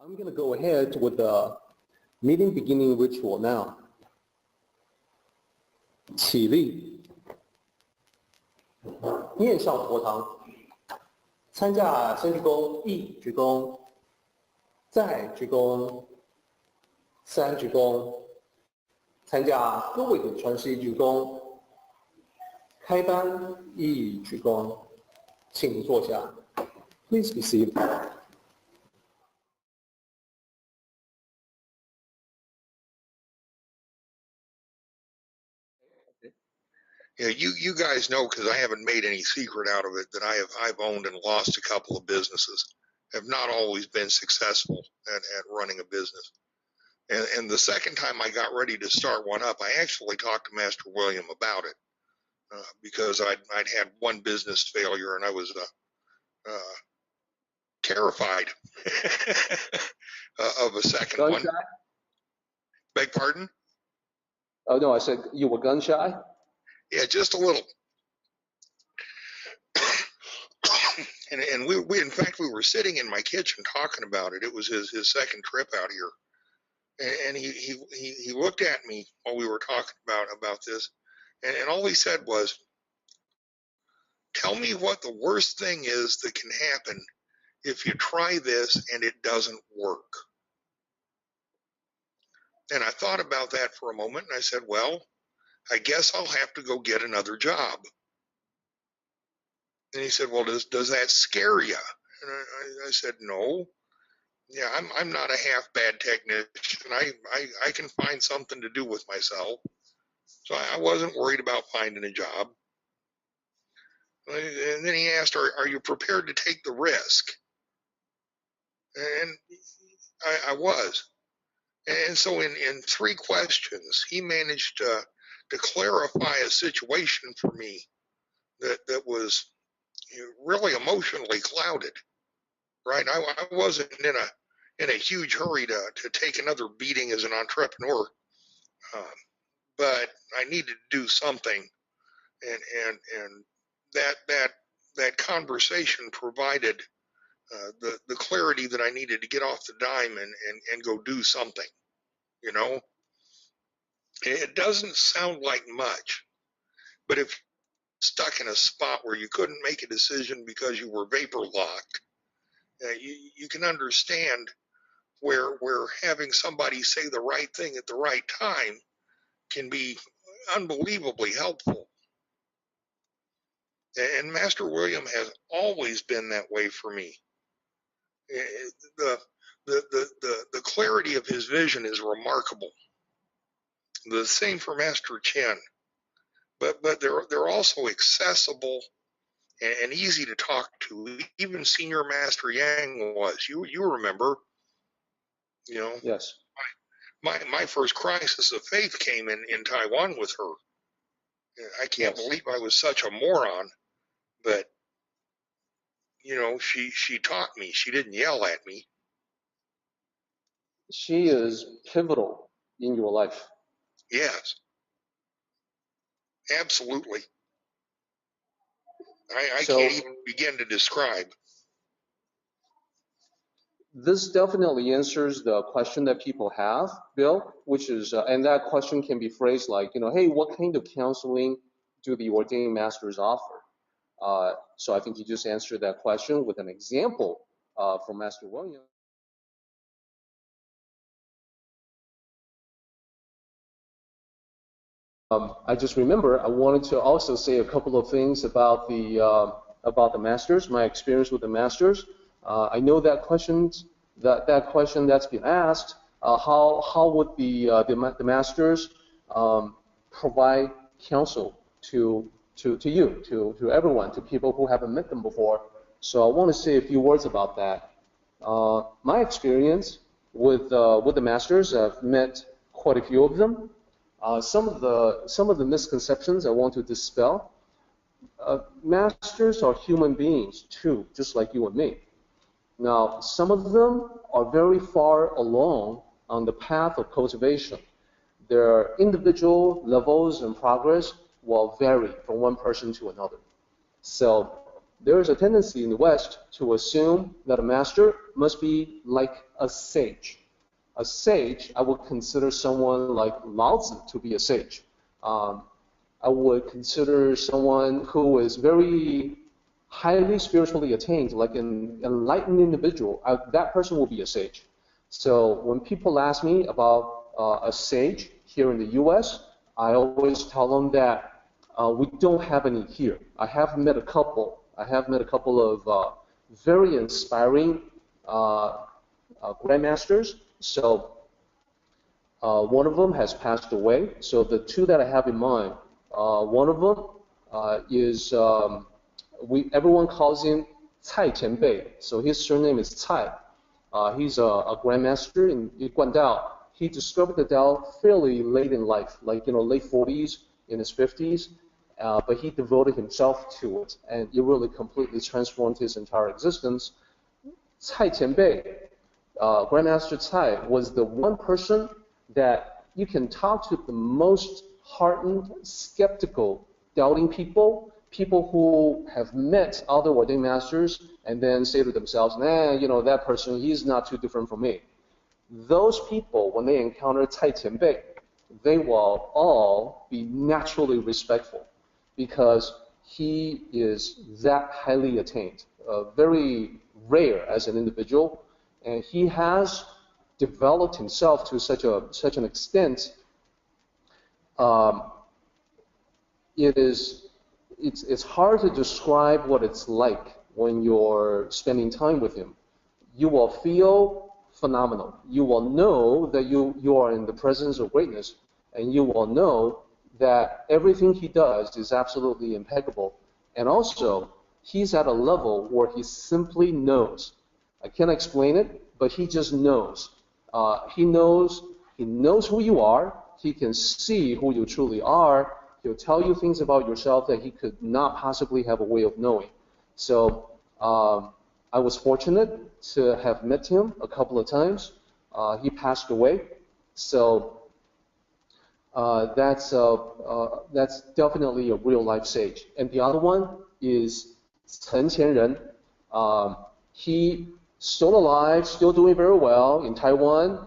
I'm going to go ahead with the meeting beginning ritual now. 起立，面向佛堂，参加先鞠躬，一鞠躬，再鞠躬，三鞠躬，参加各位的传习鞠躬，开班一鞠躬，请坐下。Please be seated. Yeah, you guys know, because I haven't made any secret out of it, that I've owned and lost a couple of businesses. Have not always been successful at running a business. And the second time I got ready to start one up, I actually talked to Master William about it because I'd had one business failure and I was terrified of a second gun one. Shy? Beg pardon? Oh no, I said you were gun shy. Yeah, just a little. and we in fact we were sitting in my kitchen talking about it. It was his second trip out here, and he looked at me while we were talking about this, and all he said was, "Tell me what the worst thing is that can happen if you try this and it doesn't work." And I thought about that for a moment, and I said, "Well, I guess I'll have to go get another job." And he said, "Well, does that scare you?" And I said, "No. Yeah, I'm not a half bad technician. I can find something to do with myself." So I wasn't worried about finding a job. And then he asked, "Are you prepared to take the risk?" And I was. And so in three questions, he managed to clarify a situation for me that was really emotionally clouded. Right? I wasn't in a huge hurry to take another beating as an entrepreneur, but I needed to do something, and that conversation provided the clarity that I needed to get off the dime and go do something. You know, it doesn't sound like much, but if you're stuck in a spot where you couldn't make a decision because you were vapor locked, you can understand where having somebody say the right thing at the right time can be unbelievably helpful. And Master William has always been that way for me. The clarity of his vision is remarkable. The same for Master Chen, but they're also accessible and easy to talk to. Even Senior Master Yang was. You remember? You know. Yes. My first crisis of faith came in Taiwan with her. I can't believe I was such a moron, but you know, she taught me. She didn't yell at me. She is pivotal in your life. Yes, absolutely. I can't even begin to describe. This definitely answers the question that people have, Bill, which is, and that question can be phrased like, hey, what kind of counseling do the ordained masters offer? So I think you just answered that question with an example from Master William. I just remember I wanted to also say a couple of things about the masters, my experience with the masters. I know that question that's been asked. How would the masters provide counsel to you, to everyone, to people who haven't met them before? So I want to say a few words about that. My experience with the masters, I've met quite a few of them. Some of the misconceptions I want to dispel. Masters are human beings too, just like you and me. Now, some of them are very far along on the path of cultivation. Their individual levels and progress will vary from one person to another. So there is a tendency in the West to assume that a master must be like a sage. A sage, I would consider someone like Lao Tzu to be a sage. I would consider someone who is very highly spiritually attained, like an enlightened individual. That person will be a sage. So when people ask me about a sage here in the U.S., I always tell them that we don't have any here. I have met a couple. Of very inspiring grandmasters. So one of them has passed away. So the two that I have in mind, one of them is everyone calls him Cai Qianbei. So his surname is Cai. He's a grandmaster in Kuan Tao. He discovered the Tao fairly late in life, like late 40s, in his 50s. But he devoted himself to it, and it really completely transformed his entire existence. Cai Qianbei, Grandmaster Cai, was the one person that you can talk to the most hardened, skeptical, doubting people who have met other ordained masters and then say to themselves, that person, he's not too different from me. Those people, when they encounter Cai Qianbei, they will all be naturally respectful because he is that highly attained, very rare as an individual, and he has developed himself to such an extent. It's hard to describe what it's like when you're spending time with him. You will feel phenomenal. You will know that you are in the presence of greatness, and you will know that everything he does is absolutely impeccable. And also, he's at a level where he simply knows. I can't explain it, but he just knows. He knows who you are. He can see who you truly are. He'll tell you things about yourself that he could not possibly have a way of knowing. So I was fortunate to have met him a couple of times. He passed away. So that's definitely a real life sage. And the other one is Chen Qianren. He still alive, still doing very well in Taiwan.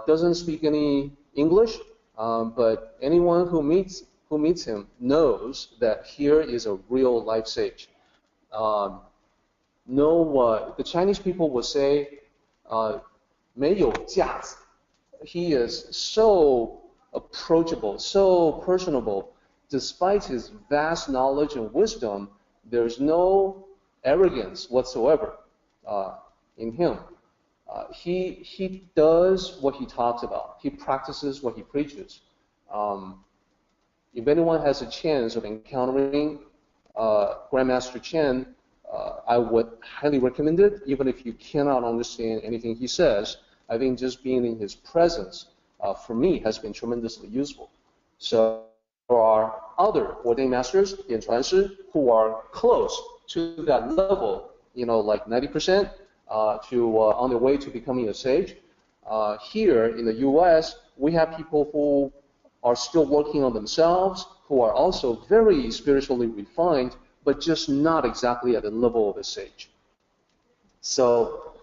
Doesn't speak any English, but anyone who meets him knows that here is a real life sage. The Chinese people will say, 没有架子. He is so approachable, so personable. Despite his vast knowledge and wisdom, there's no arrogance whatsoever in him. He does what he talks about. He practices what he preaches. If anyone has a chance of encountering Grandmaster Chen, I would highly recommend it, even if you cannot understand anything he says. I think just being in his presence, for me, has been tremendously useful. So there are other ordained masters in Chuanshi who are close to that level, like 90% on their way to becoming a sage. Here in the U.S., we have people who are still working on themselves, who are also very spiritually refined, but just not exactly at the level of a sage. So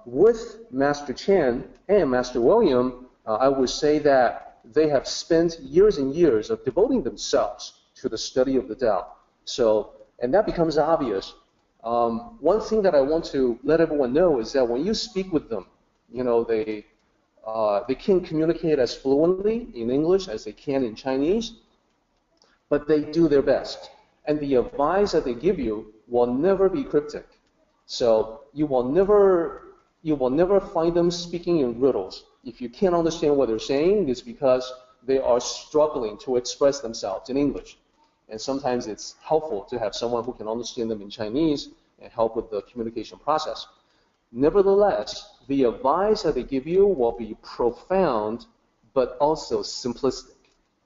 with Master Chen and Master William, I would say that they have spent years and years of devoting themselves to the study of the Tao. So, and that becomes obvious. One thing that I want to let everyone know is that when you speak with them, they can communicate as fluently in English as they can in Chinese, but they do their best. And the advice that they give you will never be cryptic. So you will never find them speaking in riddles. If you can't understand what they're saying, it's because they are struggling to express themselves in English. And sometimes it's helpful to have someone who can understand them in Chinese and help with the communication process. Nevertheless, the advice that they give you will be profound, but also simplistic.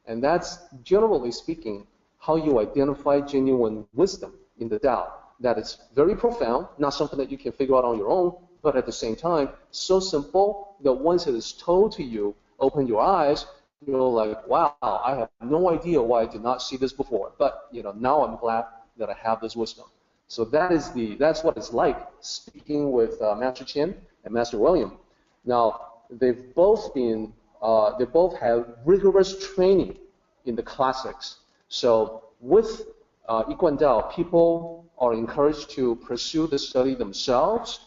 And that's, generally speaking, how you identify genuine wisdom in the Tao. That it's very profound, not something that you can figure out on your own, but at the same time, so simple that once it is told to you, open your eyes, you're like, wow, I have no idea why I did not see this before. But now I'm glad that I have this wisdom. So that's what it's like speaking with Master Chen and Master William. Now, they both have rigorous training in the classics. So with Kuan Tao, people are encouraged to pursue the study themselves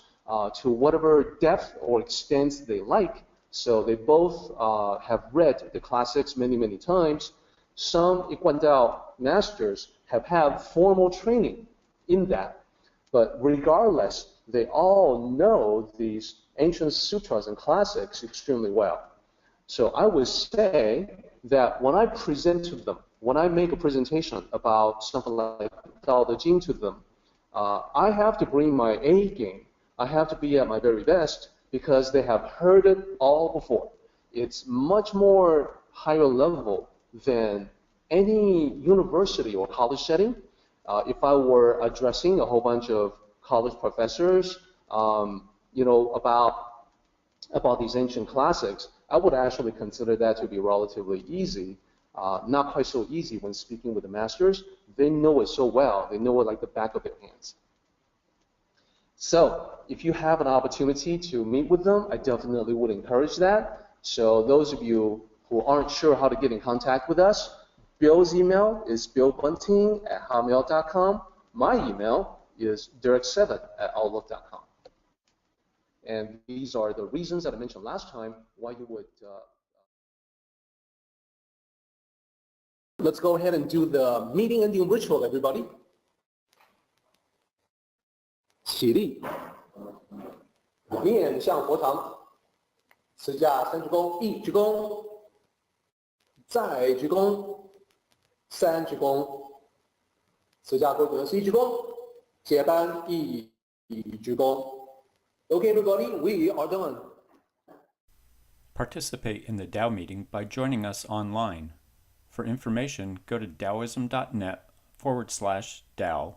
to whatever depth or extent they like. So they both have read the classics many, many times. Some Kuan Tao masters have had formal training in that. But regardless, they all know these ancient sutras and classics extremely well. So I would say that when I present to them, when I make a presentation about something like Tao Te Ching to them, I have to bring my A game. I have to be at my very best because they have heard it all before. It's much more higher level than any university or college setting. If I were addressing a whole bunch of college professors, about these ancient classics, I would actually consider that to be relatively easy. Not quite so easy when speaking with the masters. They know it so well. They know it like the back of their hands. So if you have an opportunity to meet with them, I definitely would encourage that. So those of you who aren't sure how to get in contact with us, Bill's email is billbunting@hotmail.com. My email is derek7@outlook.com. And these are the reasons that I mentioned last time why you would... Let's go ahead and do the meeting ending ritual, everybody. 起立，面向佛堂，持下三鞠躬，一鞠躬，再鞠躬，三鞠躬，持下规则是一鞠躬，接班一鞠躬。Okay, everybody, we are done. Participate in the Tao meeting by joining us online. For information, go to Taoism.net/Tao